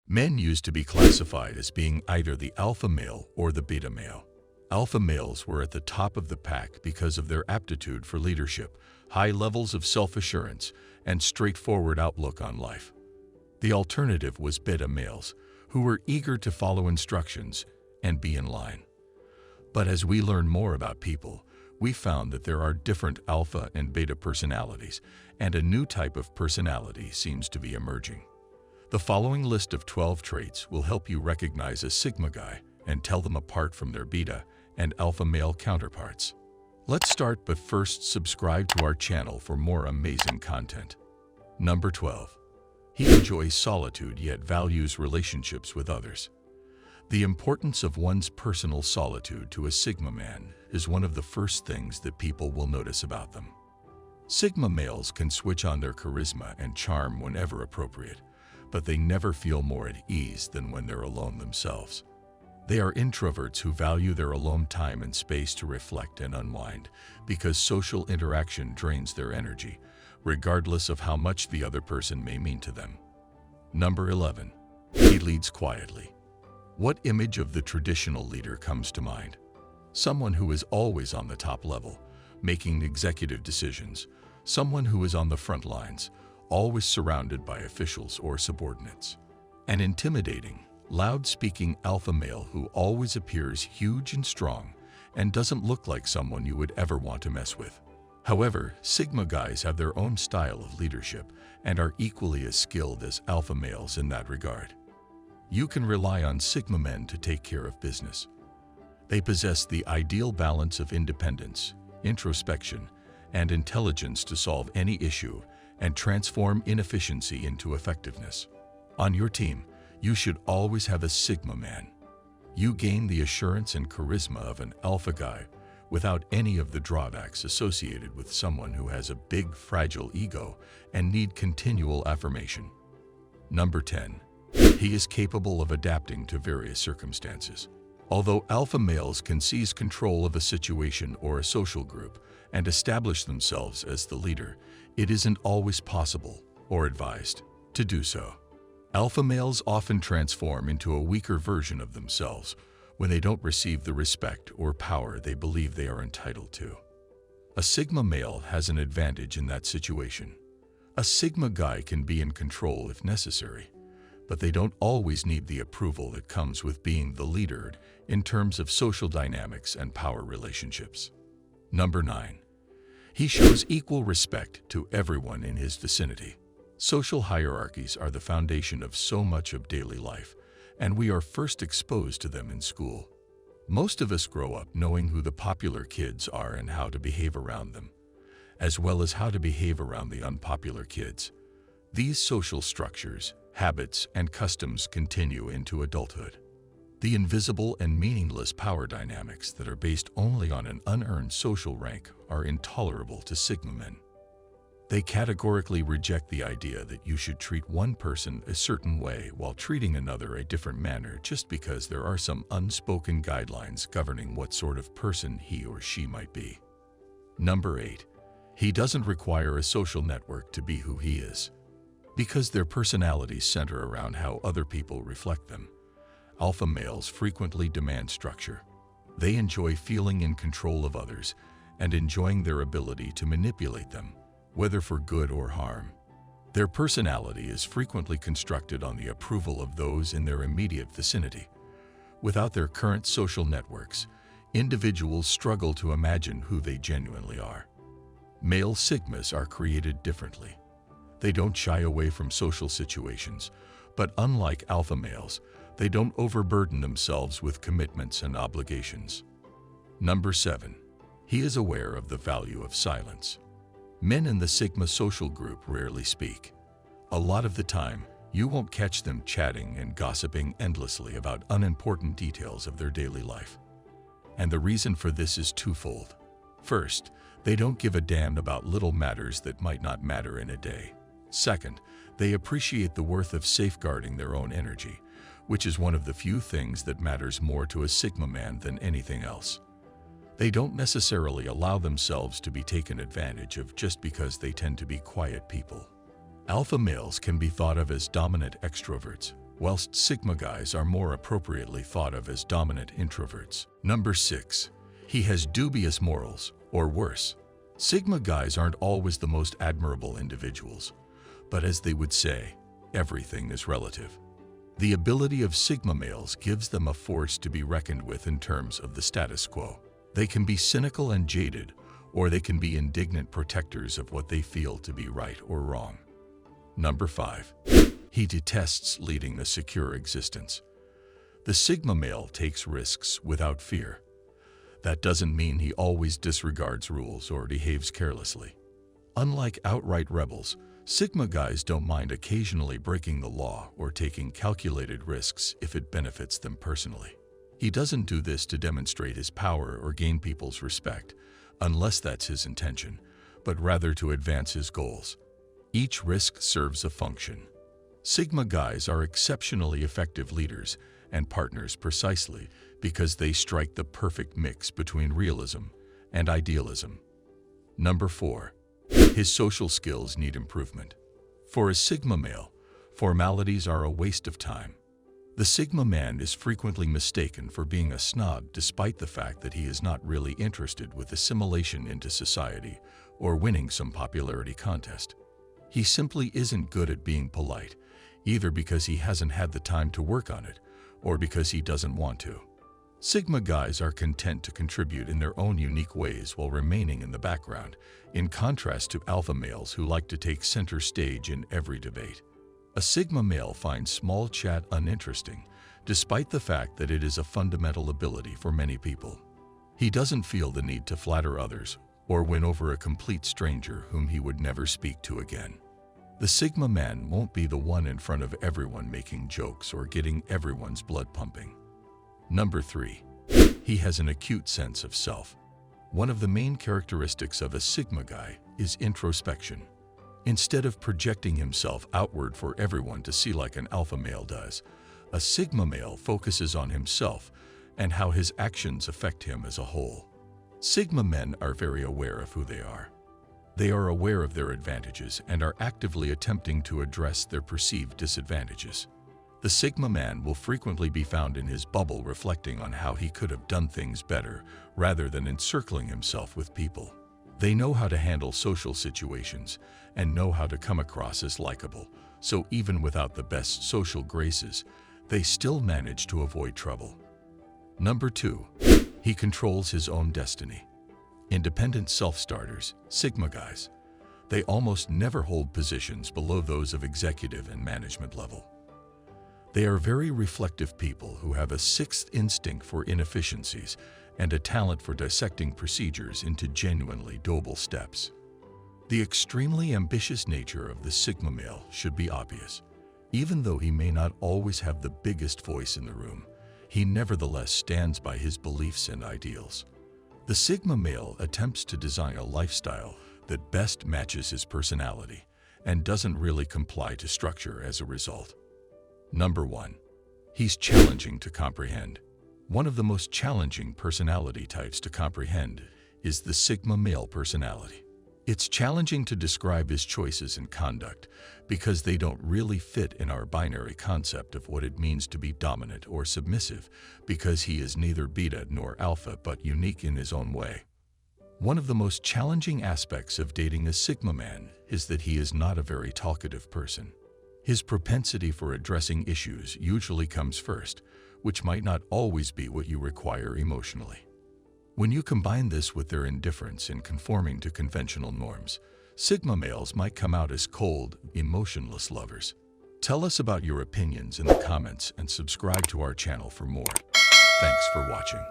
Men used to be classified as being either the alpha male or the beta male. Alpha males were at the top of the pack because of their aptitude for leadership, high levels of self-assurance, and straightforward outlook on life. The alternative was beta males, who were eager to follow instructions and be in line. But as we learn more about people, we found that there are different alpha and beta personalities, and a new type of personality seems to be emerging. The following list of 12 traits will help you recognize a Sigma guy and tell them apart from their beta and alpha male counterparts. Let's start, but first subscribe to our channel for more amazing content. Number 12. He enjoys solitude yet values relationships with others. The importance of one's personal solitude to a Sigma man is one of the first things that people will notice about them. Sigma males can switch on their charisma and charm whenever appropriate, but they never feel more at ease than when they're alone themselves. They are introverts who value their alone time and space to reflect and unwind, because social interaction drains their energy, regardless of how much the other person may mean to them. Number 11. He leads quietly. What image of the traditional leader comes to mind? Someone who is always on the top level, making executive decisions. Someone who is on the front lines, always surrounded by officials or subordinates. An intimidating, loud-speaking alpha male who always appears huge and strong and doesn't look like someone you would ever want to mess with. However, Sigma guys have their own style of leadership and are equally as skilled as alpha males in that regard. You can rely on Sigma men to take care of business. They possess the ideal balance of independence, introspection, and intelligence to solve any issue and transform inefficiency into effectiveness. On your team, you should always have a Sigma man. You gain the assurance and charisma of an alpha guy without any of the drawbacks associated with someone who has a big, fragile ego and need continual affirmation. Number 10. He is capable of adapting to various circumstances. Although alpha males can seize control of a situation or a social group and establish themselves as the leader, it isn't always possible or advised to do so. Alpha males often transform into a weaker version of themselves when they don't receive the respect or power they believe they are entitled to. A Sigma male has an advantage in that situation. A Sigma guy can be in control if necessary, but they don't always need the approval that comes with being the leader in terms of social dynamics and power relationships. Number 9. He shows equal respect to everyone in his vicinity. Social hierarchies are the foundation of so much of daily life, and we are first exposed to them in school. Most of us grow up knowing who the popular kids are and how to behave around them, as well as how to behave around the unpopular kids. These social structures, habits, and customs continue into adulthood. The invisible and meaningless power dynamics that are based only on an unearned social rank are intolerable to Sigma men. They categorically reject the idea that you should treat one person a certain way while treating another a different manner just because there are some unspoken guidelines governing what sort of person he or she might be. Number 8. He doesn't require a social network to be who he is. Because their personalities center around how other people reflect them, alpha males frequently demand structure. They enjoy feeling in control of others and enjoying their ability to manipulate them, whether for good or harm. Their personality is frequently constructed on the approval of those in their immediate vicinity. Without their current social networks, individuals struggle to imagine who they genuinely are. Male Sigmas are created differently. They don't shy away from social situations, but unlike alpha males, they don't overburden themselves with commitments and obligations. Number 7. He is aware of the value of silence. Men in the Sigma social group rarely speak. A lot of the time, you won't catch them chatting and gossiping endlessly about unimportant details of their daily life. And the reason for this is twofold. First, they don't give a damn about little matters that might not matter in a day. Second, they appreciate the worth of safeguarding their own energy, which is one of the few things that matters more to a Sigma man than anything else. They don't necessarily allow themselves to be taken advantage of just because they tend to be quiet people. Alpha males can be thought of as dominant extroverts, whilst Sigma guys are more appropriately thought of as dominant introverts. Number 6. He has dubious morals, or worse. Sigma guys aren't always the most admirable individuals, but as they would say, everything is relative. The ability of Sigma males gives them a force to be reckoned with in terms of the status quo. They can be cynical and jaded, or they can be indignant protectors of what they feel to be right or wrong. Number 5. He detests leading a secure existence. The Sigma male takes risks without fear. That doesn't mean he always disregards rules or behaves carelessly. Unlike outright rebels, Sigma guys don't mind occasionally breaking the law or taking calculated risks if it benefits them personally. He doesn't do this to demonstrate his power or gain people's respect, unless that's his intention, but rather to advance his goals. Each risk serves a function. Sigma guys are exceptionally effective leaders and partners precisely because they strike the perfect mix between realism and idealism. Number 4. His social skills need improvement. For a Sigma male, formalities are a waste of time. The Sigma man is frequently mistaken for being a snob despite the fact that he is not really interested with assimilation into society or winning some popularity contest. He simply isn't good at being polite, either because he hasn't had the time to work on it or because he doesn't want to. Sigma guys are content to contribute in their own unique ways while remaining in the background, in contrast to alpha males who like to take center stage in every debate. A Sigma male finds small chat uninteresting, despite the fact that it is a fundamental ability for many people. He doesn't feel the need to flatter others or win over a complete stranger whom he would never speak to again. The Sigma man won't be the one in front of everyone making jokes or getting everyone's blood pumping. Number 3. He has an acute sense of self. One of the main characteristics of a Sigma guy is introspection. Instead of projecting himself outward for everyone to see like an alpha male does, a Sigma male focuses on himself and how his actions affect him as a whole. Sigma men are very aware of who they are. They are aware of their advantages and are actively attempting to address their perceived disadvantages. The Sigma man will frequently be found in his bubble reflecting on how he could have done things better rather than encircling himself with people. They know how to handle social situations and know how to come across as likable, so even without the best social graces, they still manage to avoid trouble. Number 2. He controls his own destiny. Independent self-starters, Sigma guys, they almost never hold positions below those of executive and management level. They are very reflective people who have a sixth instinct for inefficiencies and a talent for dissecting procedures into genuinely doable steps. The extremely ambitious nature of the Sigma male should be obvious. Even though he may not always have the biggest voice in the room, he nevertheless stands by his beliefs and ideals. The Sigma male attempts to design a lifestyle that best matches his personality and doesn't really comply to structure as a result. Number 1. He's challenging to comprehend. One of the most challenging personality types to comprehend is the Sigma male personality. It's challenging to describe his choices and conduct because they don't really fit in our binary concept of what it means to be dominant or submissive, because he is neither beta nor alpha but unique in his own way. One of the most challenging aspects of dating a Sigma man is that he is not a very talkative person. His propensity for addressing issues usually comes first, which might not always be what you require emotionally. When you combine this with their indifference in conforming to conventional norms, Sigma males might come out as cold, emotionless lovers. Tell us about your opinions in the comments and subscribe to our channel for more. Thanks for watching.